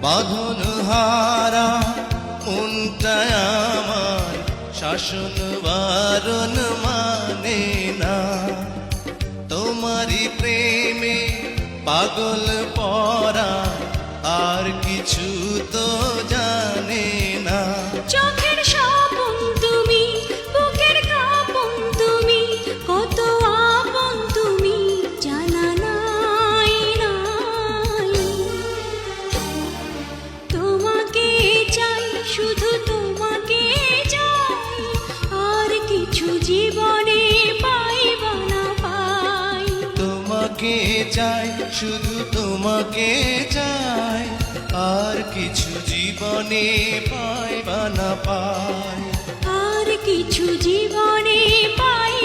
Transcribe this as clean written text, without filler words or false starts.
বাঁধন হারা মনটায় আমার শাসন বারণ মানে না। তোমারই প্রেমে পাগল পরা আর কিছু তো জানে না। চোখের স্বপন তুমি, বুকের কাঁপন তুমি, কত আপন তুমি জানা নাই নাই। তোমাকে চাই, শুধু তোমাকে চাই, আর কিছু জীবনে পাইবা না পাই। তোমাকে চাই, শুধু তোমাকে চাই, আর কিছু জীবনে পাইবা না পাই। আর কিছু জীবনে পাই